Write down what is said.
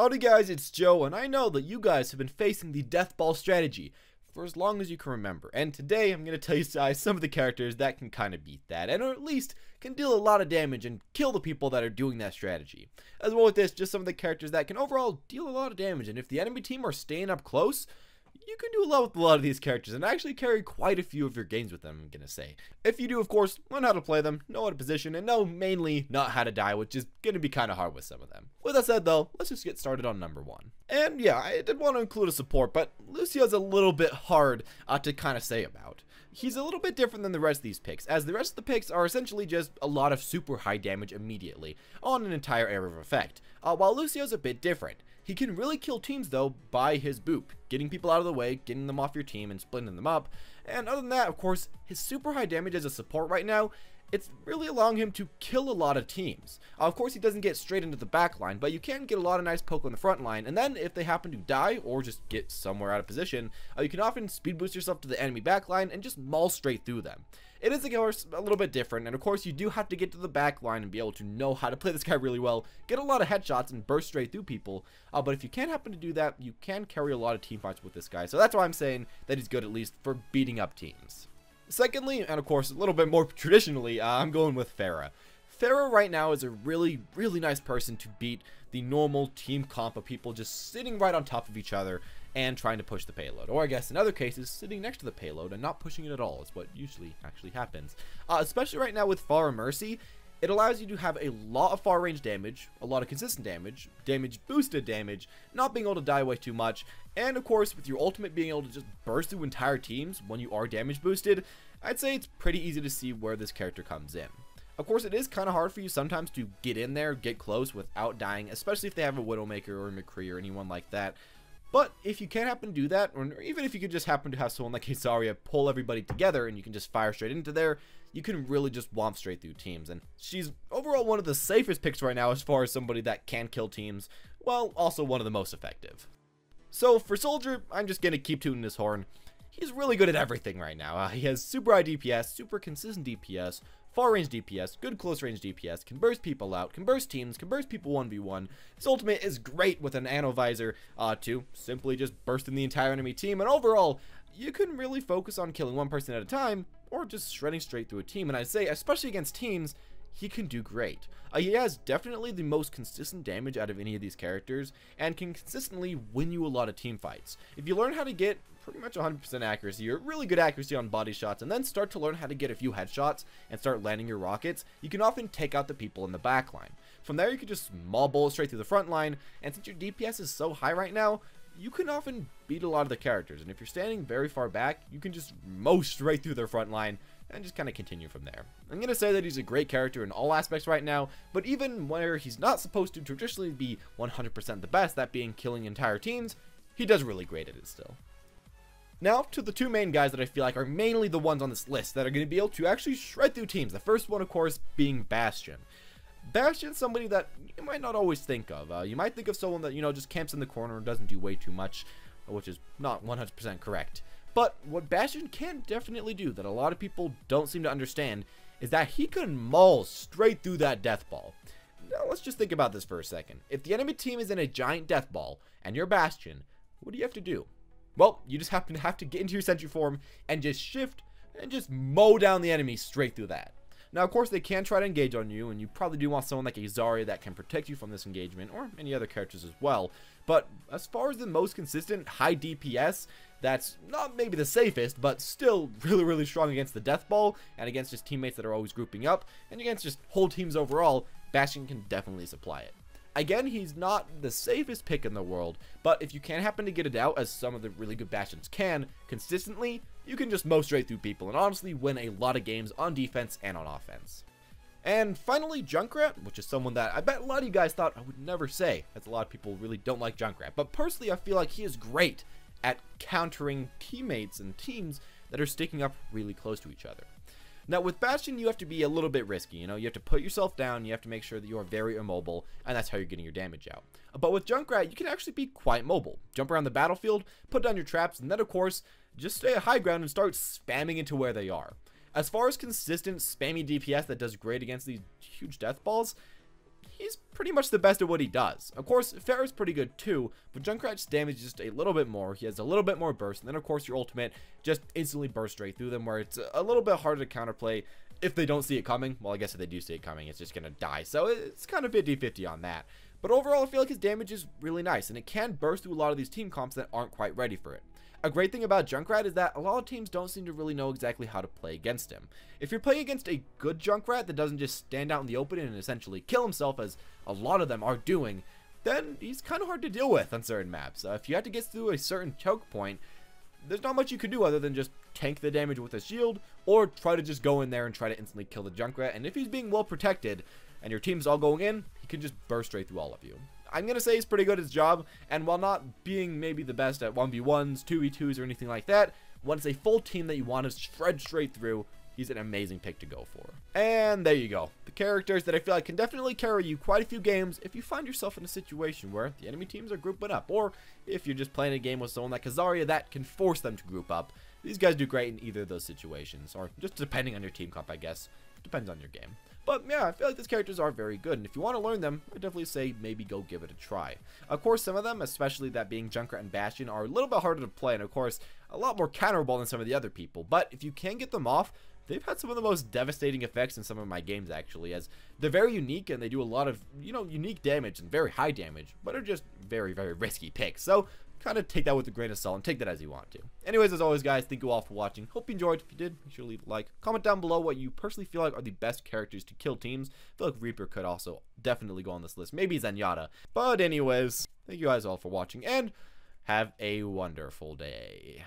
Howdy guys, it's Joe, and I know that you guys have been facing the death ball strategy for as long as you can remember, and today I'm going to tell you guys some of the characters that can kind of beat that, and or at least can deal a lot of damage and kill the people that are doing that strategy. As well with this, just some of the characters that can overall deal a lot of damage, and if the enemy team are staying up close, you can do a lot with a lot of these characters and actually carry quite a few of your games with them, I'm gonna say. If you do, of course, learn how to play them, know how to position, and know mainly not how to die, which is gonna be kind of hard with some of them. With that said though, let's just get started on number 1. And yeah, I did want to include a support, but Lucio's a little bit hard to kind of say about. He's a little bit different than the rest of these picks, as the rest of the picks are essentially just a lot of super high damage immediately on an entire area of effect, while Lucio's a bit different. He can really kill teams though by his boop, getting people out of the way, getting them off your team and splitting them up. And other than that, of course, his super high damage as a support right now, it's really allowing him to kill a lot of teams. Of course, he doesn't get straight into the back line, but you can get a lot of nice poke on the front line, and then if they happen to die or just get somewhere out of position, you can often speed boost yourself to the enemy back line and just maul straight through them. It is, of course, a little bit different, and of course you do have to get to the back line and be able to know how to play this guy really well, get a lot of headshots and burst straight through people, but if you can't happen to do that, you can carry a lot of team fights with this guy, so that's why I'm saying that he's good at least for beating up teams. Secondly, and of course a little bit more traditionally, I'm going with PHARAH. PHARAH right now is a really nice person to beat the normal team comp of people just sitting right on top of each other and trying to push the payload, or I guess in other cases sitting next to the payload and not pushing it at all is what usually actually happens. Especially right now with PHARAH Mercy, it allows you to have a lot of far range damage, a lot of consistent damage, boosted damage, not being able to die away too much, and of course with your ultimate being able to just burst through entire teams when you are damage boosted. I'd say it's pretty easy to see where this character comes in. Of course, it is kind of hard for you sometimes to get in there, get close without dying, especially if they have a Widowmaker or a McCree or anyone like that. But if you can happen to do that, or even if you could just happen to have someone like Zarya pull everybody together and you can just fire straight into there, you can really just womp straight through teams. And she's overall one of the safest picks right now as far as somebody that can kill teams, while also one of the most effective. So for Soldier, I'm just going to keep tooting his horn. He's really good at everything right now. He has super high DPS, super consistent DPS, far range DPS, good close range DPS, can burst people out, can burst teams, can burst people 1v1. His ultimate is great with an Anno Visor to simply just burst in the entire enemy team, and overall, you can really focus on killing one person at a time, or just shredding straight through a team, and I'd say, especially against teams, he can do great. He has definitely the most consistent damage out of any of these characters, and can consistently win you a lot of team fights. If you learn how to get pretty much 100% accuracy, or really good accuracy on body shots, and then start to learn how to get a few headshots and start landing your rockets, you can often take out the people in the back line. From there, you can just maul bullets straight through the front line, and since your DPS is so high right now, you can often beat a lot of the characters, and if you're standing very far back, you can just mow straight through their front line and just kind of continue from there. I'm going to say that he's a great character in all aspects right now, but even where he's not supposed to traditionally be 100% the best, that being killing entire teams, he does really great at it still. Now to the two main guys that I feel like are mainly the ones on this list that are going to be able to actually shred through teams. The first one, of course, being Bastion. Bastion's somebody that you might not always think of. You might think of someone that, just camps in the corner and doesn't do way too much, which is not 100% correct. But what Bastion can definitely do that a lot of people don't seem to understand is that he can maul straight through that death ball. Now let's just think about this for a second. If the enemy team is in a giant death ball and you're Bastion, what do you have to do? Well, you just happen to have to get into your sentry form and just shift and just mow down the enemy straight through that. Now, of course, they can try to engage on you, and you probably do want someone like a Zarya that can protect you from this engagement, or any other characters as well. But as far as the most consistent high DPS, that's not maybe the safest, but still really strong against the death ball, and against just teammates that are always grouping up, and against just whole teams overall, Bastion can definitely supply it. Again, he's not the safest pick in the world, but if you can happen to get it out, as some of the really good Bastions can, consistently, you can just mow straight through people and honestly win a lot of games on defense and on offense. And finally, JUNKRAT, which is someone that I bet a lot of you guys thought I would never say, as a lot of people really don't like JUNKRAT, but personally I feel like he is great at countering teammates and teams that are sticking up really close to each other. Now with Bastion, you have to be a little bit risky, you have to put yourself down, you have to make sure that you are very immobile, and that's how you're getting your damage out. But with JUNKRAT, you can actually be quite mobile. Jump around the battlefield, put down your traps, and then of course, just stay at high ground and start spamming into where they are. As far as consistent spammy DPS that does great against these huge death balls, he's pretty much the best at what he does. Of course, PHARAH's pretty good too, but Junkrat's damage is just a little bit more. He has a little bit more burst, and then of course your ultimate just instantly bursts straight through them, where it's a little bit harder to counterplay if they don't see it coming. Well, I guess if they do see it coming, it's just gonna die. So it's kind of 50-50 on that. But overall, I feel like his damage is really nice, and it can burst through a lot of these team comps that aren't quite ready for it. A great thing about Junkrat is that a lot of teams don't seem to really know exactly how to play against him. If you're playing against a good Junkrat that doesn't just stand out in the open and essentially kill himself, as a lot of them are doing, then he's kind of hard to deal with on certain maps. If you have to get through a certain choke point, there's not much you can do other than just tank the damage with a shield, or try to just go in there and try to instantly kill the Junkrat. And if he's being well protected, and your team's all going in, he can just burst straight through all of you. I'm going to say he's pretty good at his job, and while not being maybe the best at 1v1s, 2v2s, or anything like that, when it's a full team that you want to shred straight through, he's an amazing pick to go for. And there you go. The characters that I feel like can definitely carry you quite a few games if you find yourself in a situation where the enemy teams are grouping up, or if you're just playing a game with someone like Zarya that can force them to group up. These guys do great in either of those situations, or just depending on your team comp, I guess. Depends on your game. But yeah, I feel like these characters are very good, and if you want to learn them, I definitely say maybe go give it a try. Of course, some of them, especially that being Junkrat and Bastion, are a little bit harder to play, and of course, a lot more counterable than some of the other people. But if you can get them off, they've had some of the most devastating effects in some of my games, actually, as they're very unique, and they do a lot of, unique damage and very high damage, but are just very, very risky picks. So kind of take that with a grain of salt and take that as you want to. Anyways, as always, guys, thank you all for watching. Hope you enjoyed. If you did, make sure to leave a like. Comment down below what you personally feel like are the best characters to kill teams. I feel like Reaper could also definitely go on this list. Maybe Zenyatta. But anyways, thank you guys all for watching, and have a wonderful day.